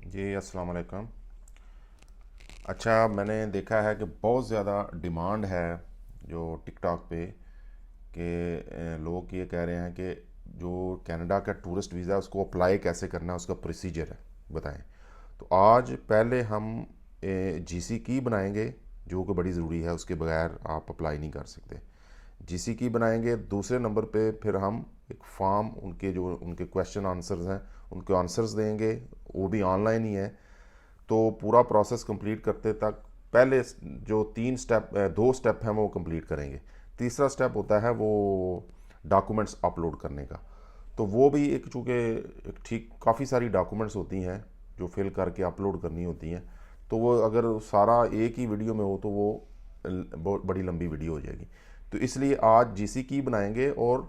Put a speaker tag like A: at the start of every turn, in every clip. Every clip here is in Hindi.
A: जी अस्सलाम वालेकुम। अच्छा, मैंने देखा है कि बहुत ज़्यादा डिमांड है जो टिकटॉक पे कि लोग ये कह रहे हैं कि जो कनाडा का टूरिस्ट वीज़ा है उसको अप्लाई कैसे करना है, उसका प्रोसीजर है, बताएं। तो आज पहले हम जीसी की बनाएंगे जो कि बड़ी ज़रूरी है, उसके बगैर आप अप्लाई नहीं कर सकते। जीसी की बनाएंगे। दूसरे नंबर पे फिर हम एक फॉर्म, उनके जो उनके क्वेश्चन आंसर्स हैं उनके आंसर्स देंगे, वो भी ऑनलाइन ही है। तो पूरा प्रोसेस कंप्लीट करते तक पहले जो तीन स्टेप, दो स्टेप हैं वो कंप्लीट करेंगे। तीसरा स्टेप होता है वो डॉक्यूमेंट्स अपलोड करने का। तो वो भी एक, चूँकि एक ठीक काफ़ी सारी डॉक्यूमेंट्स होती हैं जो फिल करके अपलोड करनी होती हैं, तो वो अगर सारा एक ही वीडियो में हो तो वो बहुत बड़ी लंबी वीडियो हो जाएगी। तो इसलिए आज जीसी की बनाएंगे और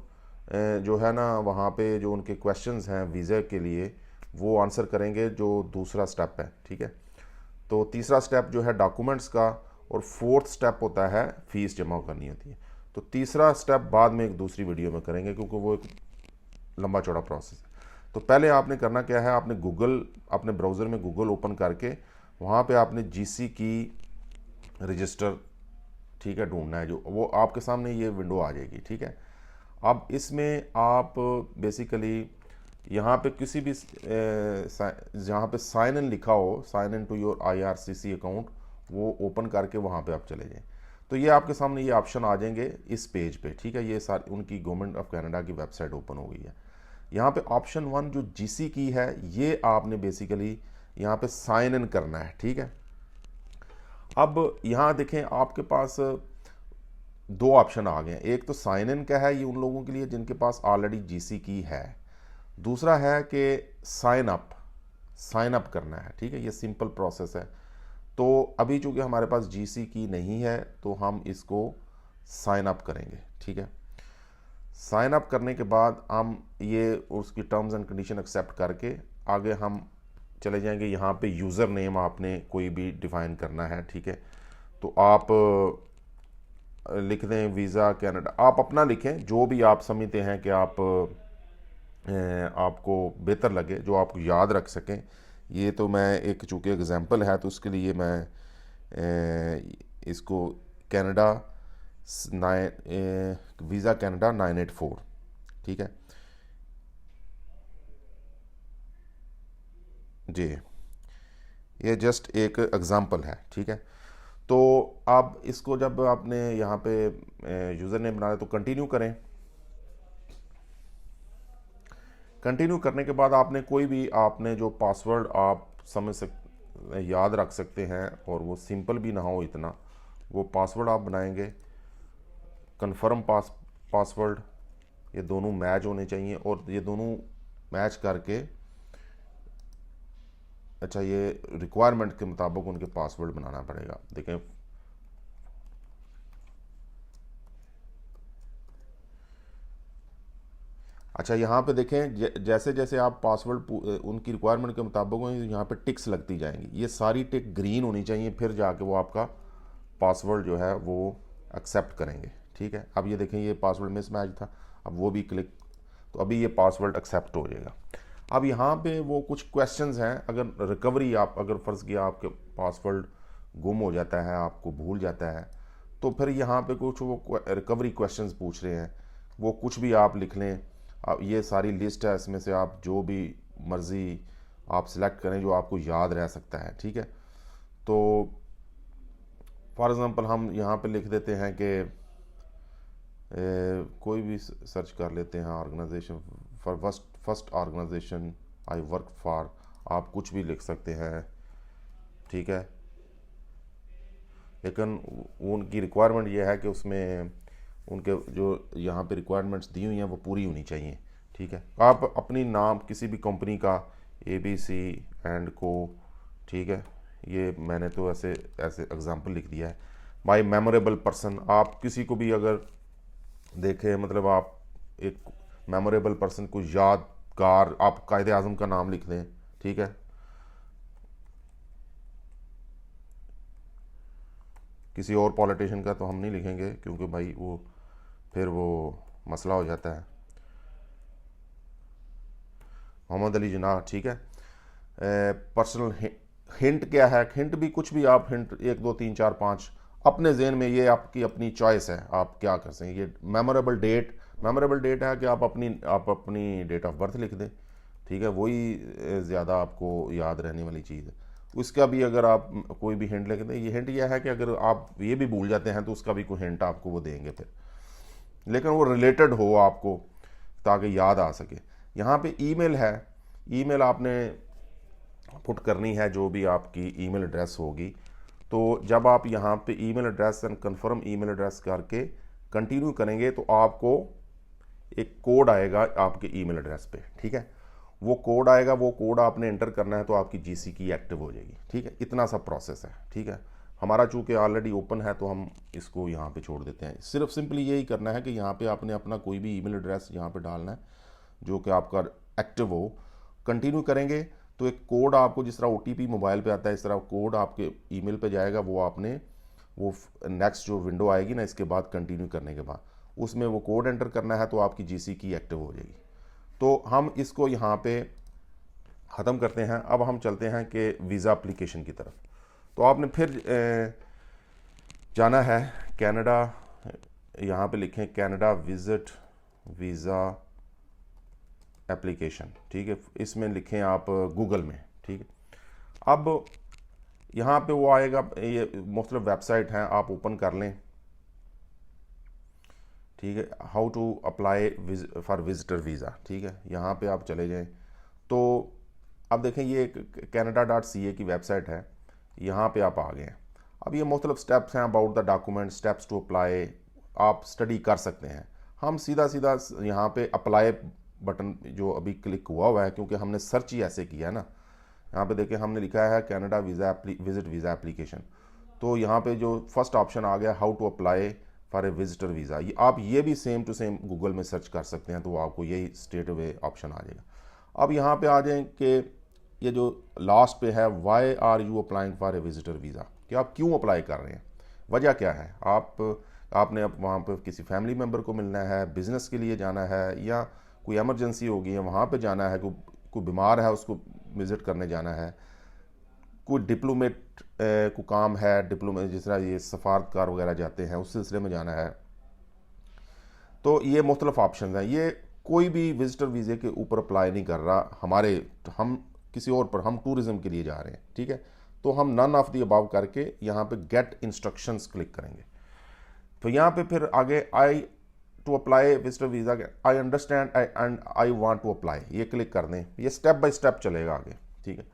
A: जो है ना वहाँ पे जो उनके क्वेश्चंस हैं वीज़ा के लिए वो आंसर करेंगे, जो दूसरा स्टेप है। ठीक है। तो तीसरा स्टेप जो है डॉक्यूमेंट्स का, और फोर्थ स्टेप होता है फ़ीस जमा करनी होती है। तो तीसरा स्टेप बाद में एक दूसरी वीडियो में करेंगे क्योंकि वो एक लंबा चौड़ा प्रोसेस है। तो पहले आपने करना क्या है, आपने गूगल, अपने ब्राउज़र में गूगल ओपन करके वहाँ पे आपने जीसी की रजिस्टर, ठीक है, ढूंढना है। जो वो आपके सामने ये विंडो आ जाएगी। ठीक है। अब इसमें आप बेसिकली यहाँ पे किसी भी जहाँ पे साइन इन लिखा हो, sign in to your IRCC account, वो ओपन करके वहाँ पे आप चले जाएं। तो ये आपके सामने ये ऑप्शन आ जाएंगे इस पेज पे। ठीक है। ये सारी उनकी गवर्नमेंट ऑफ कनाडा की वेबसाइट ओपन हो गई है। यहाँ पे ऑप्शन वन जो जीसी की है, ये आपने बेसिकली यहाँ पे साइन इन करना है। ठीक है। अब यहाँ देखें आपके पास दो ऑप्शन आ गए हैं। एक तो साइन इन का है, ये उन लोगों के लिए जिनके पास ऑलरेडी जीसी की है। दूसरा है कि साइन अप करना है। ठीक है। ये सिंपल प्रोसेस है। तो अभी चूंकि हमारे पास जीसी की नहीं है तो हम इसको साइन अप करेंगे। ठीक है। साइन अप करने के बाद हम ये उसकी टर्म्स एंड कंडीशन एक्सेप्ट करके आगे हम चले जाएंगे। यहाँ पे यूज़र नेम आपने कोई भी डिफ़ाइन करना है। ठीक है। तो आप लिख दें वीज़ा कनाडा, आप अपना लिखें जो भी आप समझते हैं कि आपको बेहतर लगे, जो आपको याद रख सकें। ये तो मैं एक, चूँकि एग्जांपल है तो उसके लिए मैं इसको कनाडा वीज़ा कनाडा 984। ठीक है जी, ये जस्ट एक एग्जांपल है। ठीक है। तो आप इसको जब आपने यहाँ पे यूज़र नेम बनाया तो कंटिन्यू करें। कंटिन्यू करने के बाद आपने कोई भी, आपने जो पासवर्ड आप समझ सक याद रख सकते हैं और वो सिंपल भी ना हो इतना, वो पासवर्ड आप बनाएंगे। कंफर्म पासवर्ड, ये दोनों मैच होने चाहिए और ये दोनों मैच करके, अच्छा, ये रिक्वायरमेंट के मुताबिक उनके पासवर्ड बनाना पड़ेगा। देखें, अच्छा यहाँ पे देखें, जैसे जैसे आप पासवर्ड उनकी रिक्वायरमेंट के मुताबिक होंगे, यहाँ पे टिक्स लगती जाएंगी। ये सारी टिक ग्रीन होनी चाहिए, फिर जाके वो आपका पासवर्ड जो है वो एक्सेप्ट करेंगे। ठीक है। अब ये देखें, ये पासवर्ड मिसमैच था, अब वो भी क्लिक, तो अभी ये पासवर्ड एक्सेप्ट हो जाएगा। अब यहाँ पे वो कुछ क्वेश्चंस हैं। अगर रिकवरी, आप अगर फ़र्ज़ किया आपके पासवर्ड गुम हो जाता है, आपको भूल जाता है, तो फिर यहाँ पे कुछ वो रिकवरी क्वेश्चंस पूछ रहे हैं, वो कुछ भी आप लिख लें। अब ये सारी लिस्ट है, इसमें से आप जो भी मर्ज़ी आप सिलेक्ट करें जो आपको याद रह सकता है। ठीक है। तो फॉर एग्ज़ाम्पल हम यहाँ पे लिख देते हैं कि कोई भी सर्च कर लेते हैं, organisation for first organisation I work for, आप कुछ भी लिख सकते हैं। ठीक है। लेकिन उनकी रिक्वायरमेंट ये है कि उसमें उनके जो यहाँ पे रिक्वायरमेंट्स दी हुई हैं वो पूरी होनी चाहिए। ठीक है। आप अपनी नाम किसी भी कंपनी का, ABC एंड को, ठीक है, ये मैंने तो ऐसे ऐसे एग्जांपल लिख दिया है। माई मेमोरेबल पर्सन, आप किसी को भी अगर देखें, मतलब आप एक मेमोरेबल पर्सन को यादगार, आप कायद आज़म का नाम लिख दें। ठीक है। किसी और पॉलिटिशियन का तो हम नहीं लिखेंगे क्योंकि भाई वो फिर वो मसला हो जाता है। मोहम्मद अली जिन्ना। ठीक है। पर्सनल हिंट क्या है, हिंट भी कुछ भी आप हिंट 1 2 3 4 5 अपने जहन में, ये आपकी अपनी चॉइस है, आप क्या कर सकें। ये मेमोरेबल डेट है कि आप अपनी डेट ऑफ बर्थ लिख दें, ठीक है, वही ज़्यादा आपको याद रहने वाली चीज़ है। उसका भी अगर आप कोई भी हिंट लिख दें, ये हिंट यह है कि अगर आप ये भी भूल जाते हैं तो उसका भी कोई हिंट आपको वो देंगे फिर, लेकिन वो रिलेटेड हो आपको ताकि याद आ सके। यहाँ पे ईमेल है, ईमेल आपने पुट करनी है, जो भी आपकी ईमेल एड्रेस होगी। तो जब आप यहाँ पे email address and confirm email address करके कंटिन्यू करेंगे तो आपको एक कोड आएगा आपके ईमेल एड्रेस पे, ठीक है। वो कोड आएगा, वो कोड आपने एंटर करना है तो आपकी जीसी की एक्टिव हो जाएगी, ठीक है। इतना सा प्रोसेस है, ठीक है। हमारा चूँकि ऑलरेडी ओपन है तो हम इसको यहाँ पे छोड़ देते हैं। सिर्फ सिंपली यही करना है कि यहाँ पे आपने अपना कोई भी ईमेल एड्रेस यहाँ पे डालना है जो कि आपका एक्टिव हो। कंटिन्यू करेंगे तो एक कोड आपको, जिस तरह ओटीपी मोबाइल पे आता है इस तरह कोड आपके ईमेल पे जाएगा। वो आपने वो नेक्स्ट जो विंडो आएगी ना इसके बाद कंटिन्यू करने के बाद उसमें वो कोड एंटर करना है तो आपकी जीसी की एक्टिव हो जाएगी। तो हम इसको यहाँ पे ख़त्म करते हैं। अब हम चलते हैं कि वीज़ा एप्लीकेशन की तरफ। तो आपने फिर जाना है कनाडा, यहाँ पे लिखें कनाडा विजिट वीज़ा एप्लीकेशन, ठीक है। इसमें लिखें आप गूगल में, ठीक है। अब यहाँ पे वो आएगा, ये मुख्तलिफ वेबसाइट हैं, आप ओपन कर लें, ठीक है। How to apply for visitor visa, ठीक है। यहाँ पे आप चले जाएं तो अब देखें ये canada.ca की वेबसाइट है, यहाँ पे आप आ गए हैं। अब ये मुख्तलिफ स्टेप्स हैं, about the document, steps to apply, आप स्टडी कर सकते हैं। हम सीधा यहाँ पे अप्लाई बटन जो अभी क्लिक हुआ है, क्योंकि हमने सर्च ही ऐसे किया है ना। यहाँ पे देखिए हमने लिखा है कनाडा विजिट वीज़ा एप्लीकेशन, तो यहाँ पे जो फर्स्ट ऑप्शन आ गया how to apply for a visitor visa, ये आप ये भी सेम टू सेम गूगल में सर्च कर सकते हैं तो आपको यही स्ट्रेट अवे ऑप्शन आ जाएगा। अब यहाँ पे आ जाएं कि ये जो लास्ट पे है why are you applying for a visitor visa, कि आप क्यों अप्लाई कर रहे हैं, वजह क्या है। आपने अब वहाँ पर किसी फैमिली मेम्बर को मिलना है, बिज़नेस के लिए जाना है, या कोई एमरजेंसी होगी है वहाँ पे जाना है, कोई बीमार है उसको विज़िट करने जाना है, कोई डिप्लोमेट को काम है, डिप्लोमेट जिस तरह ये सफारतकार वगैरह जाते हैं उस सिलसिले में जाना है। तो ये मुख्तलिफ ऑप्शन हैं। ये कोई भी विजिटर वीज़े के ऊपर अप्लाई नहीं कर रहा, हम किसी और पर, हम टूरिज़म के लिए जा रहे हैं, ठीक है। तो हम नन ऑफ दी अबाव करके यहाँ पे गेट इंस्ट्रक्शंस क्लिक करेंगे। तो यहाँ पे फिर आगे I to apply visitor visa, I understand and I want to apply, ये क्लिक कर दें। ये स्टेप बाय स्टेप चलेगा आगे, ठीक है।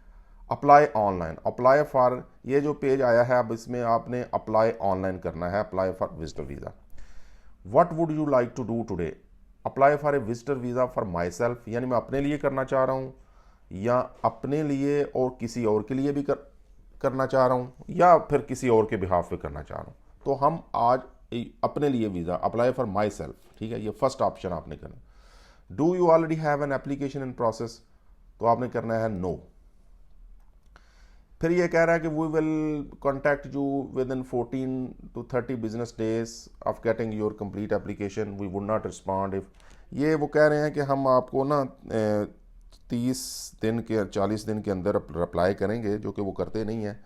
A: अप्लाई ऑनलाइन, अप्लाई फॉर, ये जो पेज आया है अब इसमें आपने अप्लाई ऑनलाइन करना है, apply for visitor visa. What would you like to do today, apply for a visitor visa for myself, यानी मैं अपने लिए करना चाह रहा हूँ, या अपने लिए और किसी और के लिए भी करना चाह रहा हूँ, या फिर किसी और के बिहाफ पे करना चाह रहा हूँ। तो हम आज अपने लिए visa, apply for my self, ठीक है, ये फर्स्ट ऑप्शन आपने करना। Do you already have an application in process, तो आपने करना है नो। फिर ये कह रहा है कि we will contact you within 14 to 30 business days of getting your complete application, we would not respond if, ये वो कह रहे हैं कि हम आपको ना 30 दिन के 40 दिन के अंदर अप्लाई करेंगे, जो कि वो करते नहीं हैं।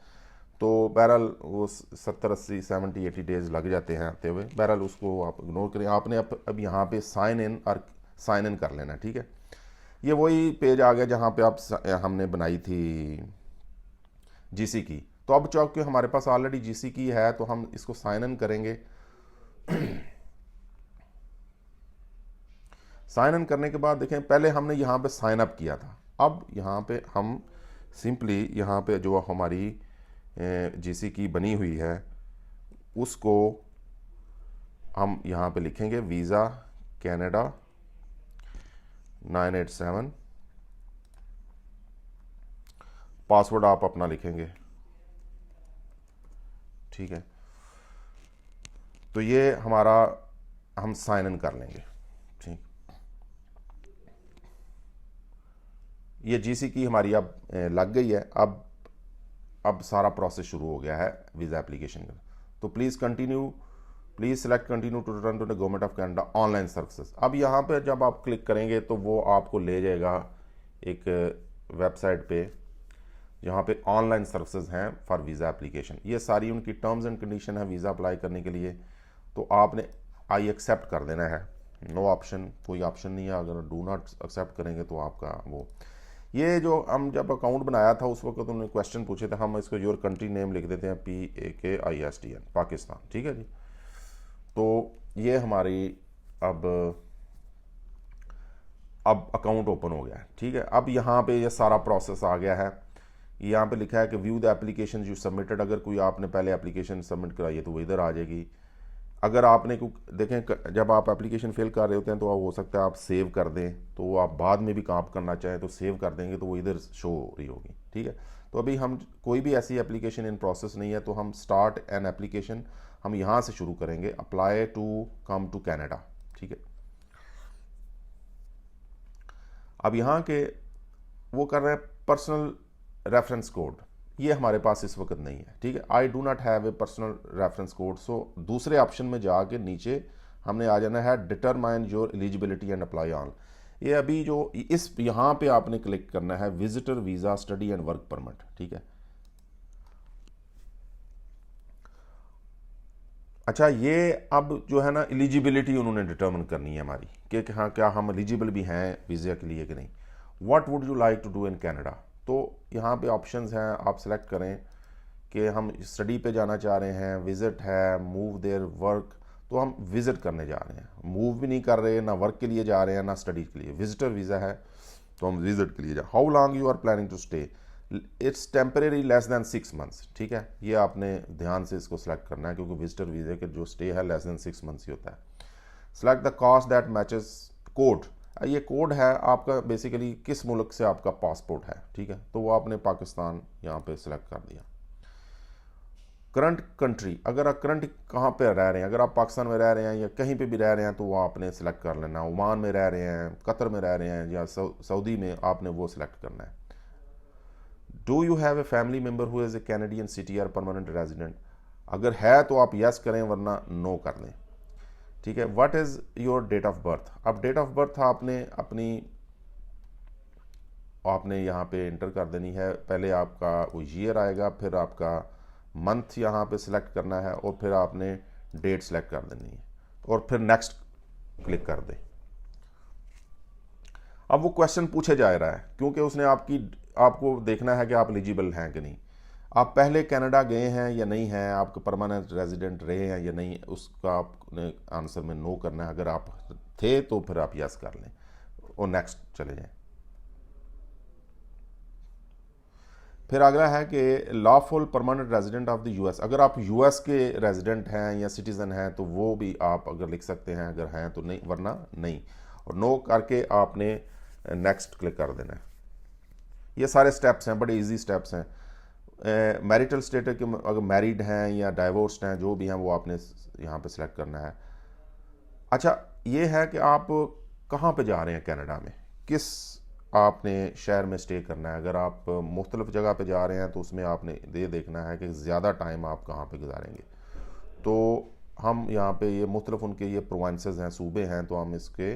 A: तो बहरहाल वो 70 80 70 80 डेज़ लग जाते हैं आते हुए। बहरहाल उसको आप इग्नोर करें। आपने अब यहाँ पे साइन इन कर लेना, ठीक है। ये वही पेज आ गया जहाँ पे हमने बनाई थी जीसी की। तो अब चूँकि हमारे पास ऑलरेडी जीसी की है तो हम इसको साइन इन करेंगे। साइन इन करने के बाद देखें पहले हमने यहाँ पे साइन अप किया था, अब यहाँ पे हम सिंपली यहाँ पे जो हमारी जीसी की बनी हुई है उसको हम यहाँ पे लिखेंगे वीज़ा कनाडा 987, पासवर्ड आप अपना लिखेंगे, ठीक है। तो ये हमारा हम साइन इन कर लेंगे, ठीक। ये जीसी की हमारी अब लग गई है। अब सारा प्रोसेस शुरू हो गया है वीज़ा एप्लीकेशन का। तो please select continue to return to the government of Canada online services. अब यहाँ पे जब आप क्लिक करेंगे तो वो आपको ले जाएगा एक वेबसाइट पे जहाँ पे ऑनलाइन सर्विसेज हैं फॉर वीज़ा एप्लीकेशन। ये सारी उनकी टर्म्स एंड कंडीशन है वीज़ा अप्लाई करने के लिए। तो आपने आई एक्सेप्ट कर देना है, नो ऑप्शन, कोई ऑप्शन नहीं है। अगर डू नॉट एक्सेप्ट करेंगे तो आपका वो, ये जो हम जब अकाउंट बनाया था उस वक्त उन्होंने क्वेश्चन पूछे थे, हम इसको योर कंट्री नेम लिख देते हैं PAKISTN, पाकिस्तान, ठीक है जी। तो ये हमारी अब अकाउंट ओपन हो गया है, ठीक है। अब यहाँ पे ये सारा प्रोसेस आ गया है। यहाँ पे लिखा है कि view the application you submitted. अगर कोई आपने पहले एप्लीकेशन सबमिट कराई है तो वो इधर आ जाएगी। अगर आपने देखें, जब आप एप्लीकेशन फिल कर रहे होते हैं तो हो सकता है आप सेव कर दें, तो वो आप बाद में भी काम करना चाहें तो सेव कर देंगे तो वो इधर शो हो रही होगी, ठीक है। तो अभी हम कोई भी ऐसी एप्लीकेशन इन प्रोसेस नहीं है, तो हम स्टार्ट एन एप्लीकेशन हम यहाँ से शुरू करेंगे, apply to come to Canada, ठीक है। अब यहाँ के वो कर रहे हैं पर्सनल रेफरेंस कोड, ये हमारे पास इस वक्त नहीं है, ठीक है। I do not have a personal reference code. So दूसरे ऑप्शन में जाके नीचे हमने आ जाना है determine your eligibility and apply on. ये अभी जो इस यहाँ पे आपने क्लिक करना है visitor visa study and work permit, ठीक है। अच्छा, ये अब जो है ना एलिजिबिलिटी उन्होंने डिटर्मिन करनी है हमारी कि हाँ क्या हम एलिजिबल भी हैं वीज़ा के लिए कि नहीं। What would you like to do in Canada. तो यहाँ पे ऑप्शंस हैं, आप सेलेक्ट करें कि हम स्टडी पे जाना चाह रहे हैं, विज़िट है, मूव देयर वर्क। तो हम विज़िट करने जा रहे हैं, मूव भी नहीं कर रहे, ना वर्क के लिए जा रहे हैं ना स्टडी के लिए, विजिटर वीज़ा है तो हम विज़िट के लिए जा। How long you are planning to stay, it's temporary less than 6 months, ठीक है। ये आपने ध्यान से इसको सेलेक्ट करना है क्योंकि विजिटर वीज़े के जो स्टे है लेस दैन 6 मंथ्स ही होता है। Select the cost that matches code. ये कोड है आपका बेसिकली किस मुल्क से आपका पासपोर्ट है, ठीक है। तो वो आपने पाकिस्तान यहाँ पे सिलेक्ट कर दिया। करंट कंट्री, अगर आप करंट कहाँ पे रह रहे हैं, अगर आप पाकिस्तान में रह रहे हैं या कहीं पे भी रह रहे हैं तो वो आपने सेलेक्ट कर लेना। ओमान में रह रहे हैं, कतर में रह रहे हैं या सऊदी में, आपने वो सिलेक्ट करना है। Do you have A family member who is a Canadian city और परमानेंट रेजिडेंट। अगर है तो आप यस करें वरना नो कर दें, ठीक है। What is your date of birth. अब डेट ऑफ बर्थ आपने यहाँ पे इंटर कर देनी है। पहले आपका वो ईयर आएगा, फिर आपका मंथ यहाँ पे सिलेक्ट करना है और फिर आपने डेट सेलेक्ट कर देनी है और फिर नेक्स्ट क्लिक कर दें। अब वो क्वेश्चन पूछे जा रहा है क्योंकि उसने आपको देखना है कि आप एलिजिबल हैं कि नहीं। आप पहले कनाडा गए हैं या नहीं हैं, आपके परमानेंट रेजिडेंट रहे हैं या नहीं, उसका आपने आंसर में नो करना है। अगर आप थे तो फिर आप यस कर लें और नेक्स्ट चले जाएं। फिर अगला है कि lawful permanent resident of the US. अगर आप यूएस के रेजिडेंट हैं या सिटीज़न हैं तो वो भी आप अगर लिख सकते हैं, अगर हैं तो नहीं, वरना नहीं। और नो करके आपने नेक्स्ट क्लिक कर देना है। ये सारे स्टेप्स हैं, बड़े इजी स्टेप्स हैं। मैरिटल स्टेटस के अगर मैरिड हैं या डाइवोर्स्ड हैं, जो भी हैं वो आपने यहाँ पे सिलेक्ट करना है। अच्छा, ये है कि आप कहाँ पे जा रहे हैं कनाडा में, किस आपने शहर में स्टे करना है। अगर आप मुख्तलिफ जगह पे जा रहे हैं तो उसमें आपने ये देखना है कि ज़्यादा टाइम आप कहाँ पे गुजारेंगे। तो हम यहाँ पे ये मुख्तलिफ उनके ये प्रोविंसेस हैं, सूबे हैं, तो हम इसके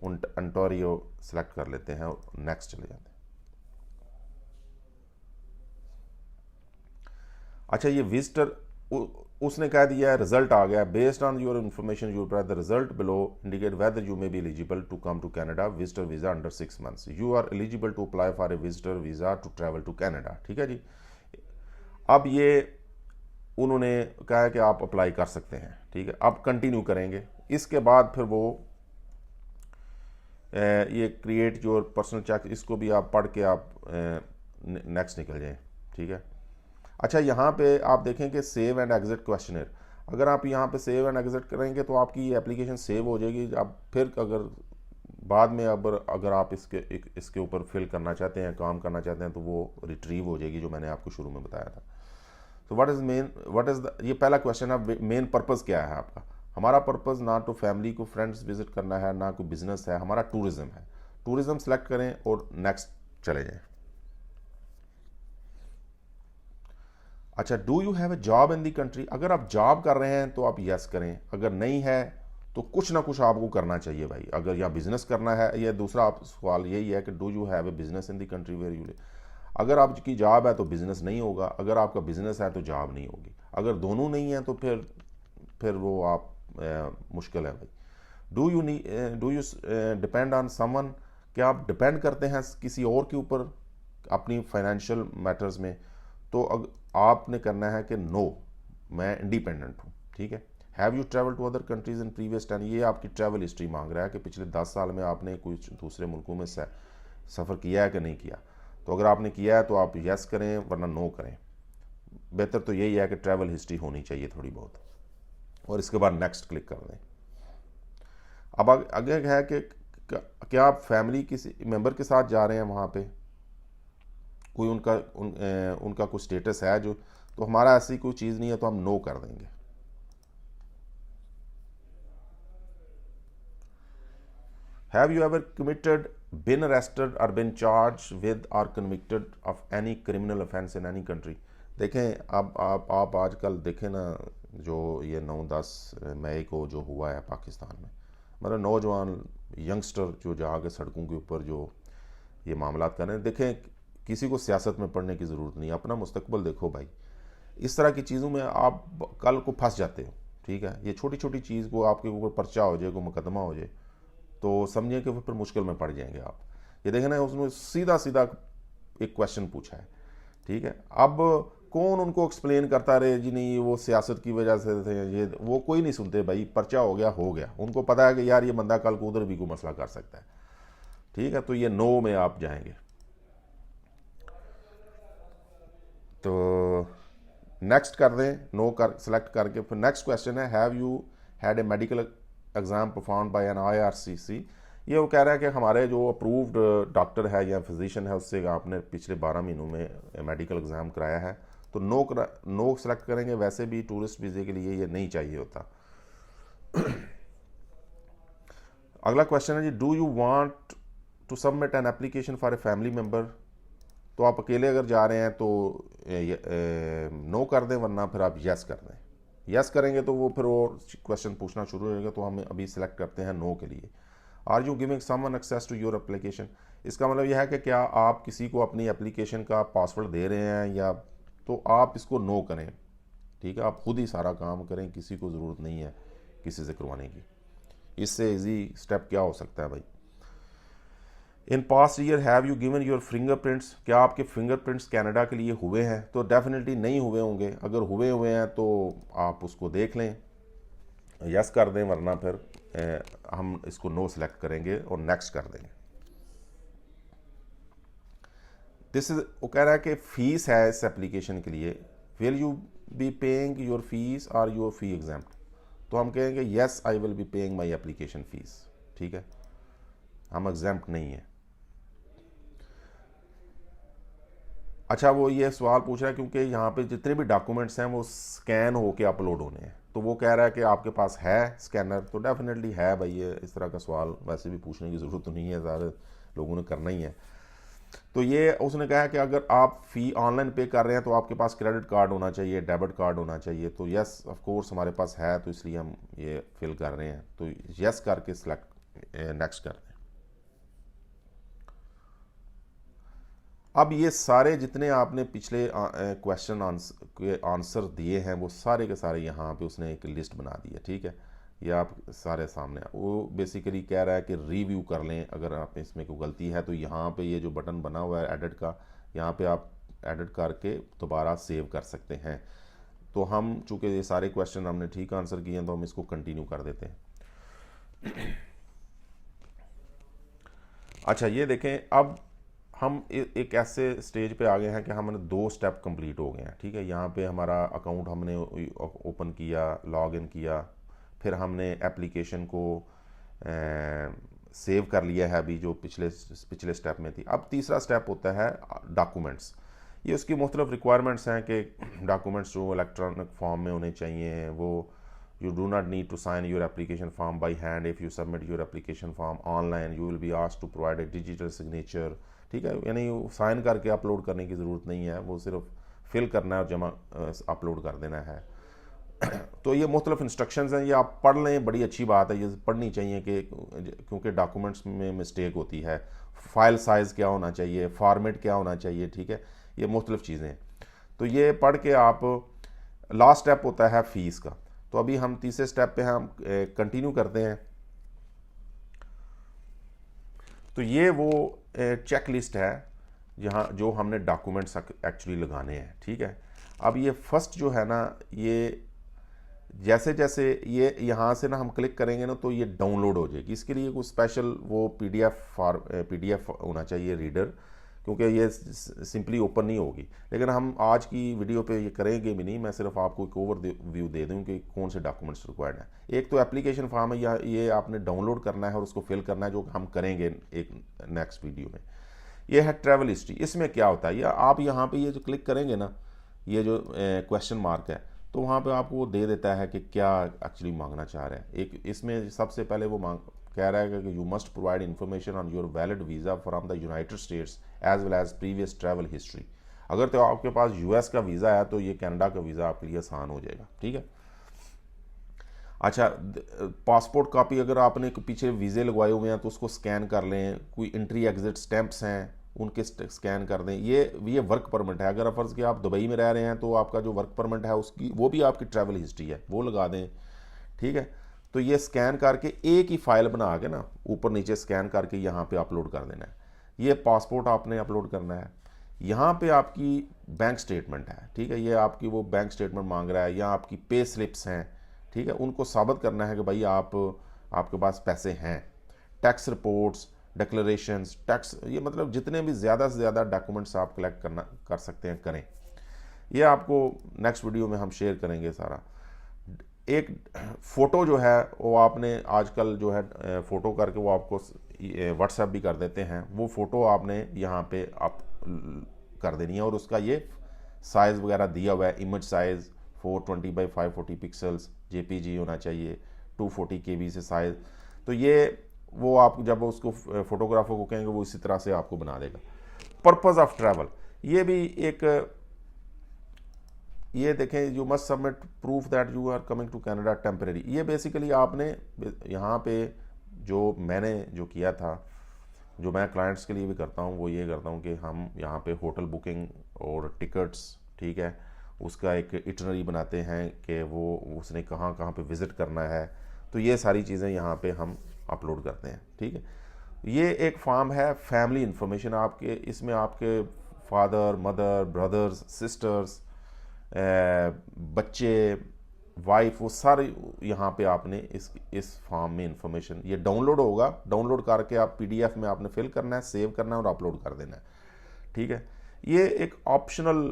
A: ओंटारियो सेलेक्ट कर लेते हैं और नेक्स्ट चले जाते हैं। अच्छा, ये विजिटर उसने कह दिया है रिजल्ट आ गया। Based on your information you provide the result below indicate whether you may be eligible to come to Canada visitor visa under 6 months. You are eligible to apply for a visitor visa to travel to Canada, ठीक है जी। अब ये उन्होंने कहा है कि आप अप्लाई कर सकते हैं, ठीक है। अब कंटिन्यू करेंगे, इसके बाद फिर वो ये क्रिएट योर पर्सनल चेक, इसको भी आप पढ़ के आप नेक्स्ट निकल जाएं, ठीक है। अच्छा, यहाँ पे आप देखें कि सेव एंड एग्जिट क्वेश्चनर। अगर आप यहाँ पे सेव एंड एग्जिट करेंगे तो आपकी ये एप्लीकेशन सेव हो जाएगी। अब फिर अगर बाद में अगर आप इसके ऊपर फिल करना चाहते हैं, काम करना चाहते हैं, तो वो रिट्रीव हो जाएगी, जो मैंने आपको शुरू में बताया था। तो व्हाट इज़ ये पहला क्वेश्चन है, मेन पर्पज़ क्या है आपका। हमारा पर्पज़ ना तो फैमिली को फ्रेंड्स विजिट करना है, ना कोई बिजनेस है, हमारा टूरिज़्म है। टूरिज़्म सेलेक्ट करें और नेक्स्ट चले जाएं। अच्छा, do you have A job in the country. अगर आप जॉब कर रहे हैं तो आप यस करें, अगर नहीं है तो कुछ ना कुछ आपको करना चाहिए भाई। अगर या बिजनेस करना है, या दूसरा आप सवाल यही है कि do you have a business in the country where you live. अगर आपकी जॉब है तो बिज़नेस नहीं होगा, अगर आपका बिज़नेस है तो जॉब नहीं होगी, अगर दोनों नहीं है तो फिर वो आप मुश्किल है भाई। Do you depend on someone, क्या आप डिपेंड करते हैं किसी और के ऊपर अपनी फाइनेंशियल मैटर्स में? तो आपने करना है कि नो, मैं इंडिपेंडेंट हूँ, ठीक है। Have you travel to other countries in previous 10, ये आपकी ट्रैवल हिस्ट्री मांग रहा है कि पिछले 10 साल में आपने कुछ दूसरे मुल्कों में सफ़र किया है कि नहीं किया। तो अगर आपने किया है तो आप यस करें, वरना नो करें। बेहतर तो यही है कि ट्रैवल हिस्ट्री होनी चाहिए थोड़ी बहुत, और इसके बाद नेक्स्ट क्लिक कर दें। अब आगे है कि क्या आप फैमिली किसी मेंबर के साथ जा रहे हैं वहाँ पे, कोई उनका कोई स्टेटस है जो, तो हमारा ऐसी कोई चीज़ नहीं है तो हम नो कर देंगे। Have you ever committed, been arrested or been charged with or convicted of any criminal offence in any country? देखें, अब आप आजकल देखें ना, जो ये 9-10 मई को जो हुआ है पाकिस्तान में, मतलब नौजवान यंगस्टर जो जाके सड़कों के ऊपर जो ये मामला कर रहे हैं, देखें किसी को सियासत में पढ़ने की ज़रूरत नहीं, अपना मुस्तकबिल देखो भाई। इस तरह की चीज़ों में आप कल को फंस जाते हो, ठीक है। ये छोटी छोटी चीज़ को आपके ऊपर पर्चा हो जाए, कोई मुकदमा हो जाए, तो समझिए कि फिर मुश्किल में पड़ जाएंगे आप। ये देखें ना, उसमें सीधा सीधा एक क्वेश्चन पूछा है, ठीक है। अब कौन उनको एक्सप्लेन करता रहे जी नहीं वो सियासत की वजह से थे, ये वो कोई नहीं सुनते भाई, पर्चा हो गया। उनको पता है कि यार ये बंदा कल को उधर भी कोई मसला कर सकता है, ठीक है। तो ये नो में आप जाएंगे। तो नेक्स्ट कर दें, नो कर सेलेक्ट करके। फिर नेक्स्ट क्वेश्चन है, have you had a medical exam perform by an IRCC? ये वो कह रहा है कि हमारे जो अप्रूव्ड डॉक्टर है या फिजिशियन है उससे आपने पिछले 12 महीनों में मेडिकल एग्ज़ाम कराया है, तो नो सेलेक्ट करेंगे। वैसे भी टूरिस्ट वीज़े के लिए ये नहीं चाहिए होता। अगला क्वेश्चन है जी, do you want to submit an application for a family member? तो आप अकेले अगर जा रहे हैं तो नो कर दें, वरना फिर आप यस कर दें। यस करेंगे तो वो फिर और क्वेश्चन पूछना शुरू होगा, तो हम अभी सिलेक्ट करते हैं नो के लिए। Are you giving someone access to your application? इसका मतलब यह है कि क्या आप किसी को अपनी एप्लीकेशन का पासवर्ड दे रहे हैं, या तो आप इसको नो करें, ठीक है। आप खुद ही सारा काम करें, किसी को ज़रूरत नहीं है किसी से करवाने की। इससे इजी स्टेप क्या हो सकता है भाई? In past year have you given your fingerprints? क्या आपके फिंगरप्रिंट्स कनाडा के लिए हुए हैं? तो डेफिनेटली नहीं हुए होंगे। अगर हुए हैं तो आप उसको देख लें, यस कर दें, वरना फिर हम इसको नो सेलेक्ट करेंगे और नेक्स्ट कर देंगे। दिस इज, वो कह रहा है कि फ़ीस है इस एप्लीकेशन के लिए। Will you be paying your fees or your fee exempt? तो हम कहेंगे yes I will be paying my application fees, ठीक है। हम एग्जाम्प्ट नहीं है। अच्छा, वो ये सवाल पूछ रहा है क्योंकि यहाँ पे जितने भी डॉक्यूमेंट्स हैं वो स्कैन होके अपलोड होने हैं, तो वो कह रहा है कि आपके पास है स्कैनर? तो डेफिनेटली है भाई। ये इस तरह का सवाल वैसे भी पूछने की ज़रूरत तो नहीं है, सारे लोगों ने करना ही है। तो ये उसने कहा कि अगर आप फ़ी ऑनलाइन पे कर रहे हैं तो आपके पास क्रेडिट कार्ड होना चाहिए, डेबिट कार्ड होना चाहिए। तो यस ऑफ कोर्स हमारे पास है, तो इसलिए हम ये फिल कर रहे हैं। तो यस करके सिलेक्ट नेक्स्ट कर दें। अब ये सारे जितने आपने पिछले क्वेश्चन आंसर दिए हैं वो सारे के सारे यहाँ पे उसने एक लिस्ट बना दी है, ठीक है। ये आप सारे सामने, वो बेसिकली कह रहा है कि रिव्यू कर लें। अगर आप इसमें कोई गलती है तो यहाँ पे ये जो बटन बना हुआ है एडिट का, यहाँ पे आप एडिट करके दोबारा सेव कर सकते हैं। तो हम चूँकि ये सारे क्वेश्चन हमने ठीक आंसर किए हैं तो हम इसको कंटिन्यू कर देते हैं। अच्छा, ये देखें, अब हम एक ऐसे स्टेज पे आ गए हैं कि हमने 2 स्टेप कंप्लीट हो गए हैं, ठीक है। यहाँ पे हमारा अकाउंट हमने ओपन किया, लॉग इन किया, फिर हमने एप्लीकेशन को सेव कर लिया है अभी जो पिछले स्टेप में थी। अब तीसरा स्टेप होता है डॉक्यूमेंट्स। ये उसकी मुख्तलिफ रिक्वायरमेंट्स हैं कि डॉक्यूमेंट्स जो इलेक्ट्रॉनिक फॉर्म में होने चाहिए। वो you do not need to sign your application form by hand. If you submit your application form online you will be asked to provide a digital signature, ठीक है। यानी साइन करके अपलोड करने की ज़रूरत नहीं है, वो सिर्फ फिल करना है और जमा अपलोड कर देना है। तो ये मुख्तलिफ इंस्ट्रक्शंस हैं, ये आप पढ़ लें, बड़ी अच्छी बात है, ये पढ़नी चाहिए कि क्योंकि डॉक्यूमेंट्स में मिस्टेक होती है, फाइल साइज़ क्या होना चाहिए, फॉर्मेट क्या होना चाहिए, ठीक है, ये मुख्तलिफ चीज़ें हैं। तो ये पढ़ के आप, लास्ट स्टेप होता है फ़ीस का। तो अभी हम तीसरे स्टेप पे हम कंटिन्यू करते हैं। तो ये वो चेक लिस्ट है जहाँ जो हमने डॉक्यूमेंट्स एक्चुअली लगाने हैं, ठीक है। अब ये फर्स्ट जो है ना, ये जैसे जैसे ये यहाँ से ना हम क्लिक करेंगे ना तो ये डाउनलोड हो जाएगी। इसके लिए कोई स्पेशल वो पीडीएफ होना चाहिए रीडर, क्योंकि ये सिंपली ओपन नहीं होगी। लेकिन हम आज की वीडियो पे ये करेंगे भी नहीं, मैं सिर्फ आपको एक ओवर व्यू दे दूँ कि कौन से डॉक्यूमेंट्स रिक्वायर्ड है। एक तो एप्लीकेशन फॉर्म है, या ये आपने डाउनलोड करना है और उसको फिल करना है, जो हम करेंगे एक नेक्स्ट वीडियो में। ये है ट्रैवल हिस्ट्री। इसमें क्या होता है, या आप यहाँ पे ये जो क्लिक करेंगे ना, ये जो क्वेश्चन मार्क है, तो वहाँ पे आपको वो दे देता है कि क्या एक्चुअली मांगना चाह रहा है। एक इसमें सबसे पहले वो कह रहा है कि you must provide information on your valid visa from the United States as well as previous travel history. अगर तो आपके पास यूएस का वीज़ा है तो ये कनाडा का वीज़ा आपके लिए आसान हो जाएगा, ठीक है। अच्छा, पासपोर्ट कॉपी अगर आपने पीछे वीज़े लगवाए हुए हैं तो उसको स्कैन कर लें। कोई एंट्री एग्जिट स्टैंप्स हैं उनके स्कैन कर दें। ये वर्क परमिट है। अगर फ़र्ज़ कि आप दुबई में रह रहे हैं तो आपका जो वर्क परमिट है उसकी वो भी आपकी ट्रैवल हिस्ट्री है, वो लगा दें, ठीक है। तो ये स्कैन करके एक ही फाइल बना के ना ऊपर नीचे स्कैन करके यहाँ पे अपलोड कर देना है। ये पासपोर्ट आपने अपलोड करना है। यहाँ पे आपकी बैंक स्टेटमेंट है, ठीक है, ये आपकी वो बैंक स्टेटमेंट मांग रहा है, या आपकी पे स्लिप्स हैं, ठीक है, उनको साबित करना है कि भाई आपके पास पैसे हैं। टैक्स रिपोर्ट्स, डिक्लेरेशंस, टैक्स, ये मतलब जितने भी ज़्यादा से ज़्यादा डॉक्यूमेंट्स आप कलेक्ट कर सकते हैं, करें। ये आपको नेक्स्ट वीडियो में हम शेयर करेंगे सारा। एक फ़ोटो जो है वो आपने आजकल जो है फ़ोटो करके वो आपको व्हाट्सएप भी कर देते हैं। वो फ़ोटो आपने यहाँ पे आप कर देनी है, और उसका ये साइज़ वगैरह दिया हुआ है। Image size 420 by 540 pixels JPG होना चाहिए, 240 KB से साइज़। तो ये वो आप जब उसको फोटोग्राफर को कहेंगे वो इसी तरह से आपको बना देगा। पर्पज़ ऑफ ट्रैवल, ये भी एक, ये देखें, you must submit proof that you are coming to Canada temporary. ये बेसिकली आपने यहाँ पे जो मैंने जो किया था, जो मैं क्लाइंट्स के लिए भी करता हूँ, वो ये करता हूँ कि हम यहाँ पे होटल बुकिंग और टिकट्स, ठीक है, उसका एक इटनरी बनाते हैं कि वो उसने कहाँ कहाँ पे विज़िट करना है। तो ये सारी चीज़ें यहाँ पे हम अपलोड करते हैं, ठीक है। ये एक फॉर्म है फैमिली इंफॉर्मेशन आपके, इसमें आपके फादर, मदर, ब्रदर्स, सिस्टर्स, बच्चे, वाइफ, वो सारे यहाँ पे आपने इस फॉर्म में इंफॉर्मेशन, ये डाउनलोड होगा। डाउनलोड करके आप पीडीएफ में आपने फिल करना है, सेव करना है और अपलोड कर देना है, ठीक है। ये एक ऑप्शनल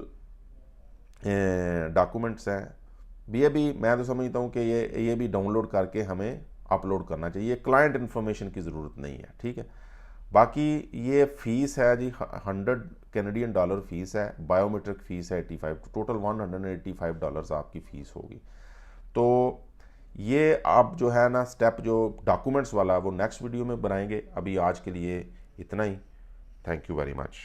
A: डॉक्यूमेंट्स हैं। ये भी मैं तो समझता हूँ कि ये भी डाउनलोड करके हमें अपलोड करना चाहिए। क्लाइंट इन्फॉर्मेशन की ज़रूरत नहीं है, ठीक है। बाकी ये फ़ीस है जी, 100 कैनेडियन डॉलर फ़ीस है। बायोमेट्रिक फ़ीस है 85, टोटल $185 आपकी फ़ीस होगी। तो ये आप जो है ना स्टेप जो डॉक्यूमेंट्स वाला वो नेक्स्ट वीडियो में बनाएंगे। अभी आज के लिए इतना ही। Thank you very much.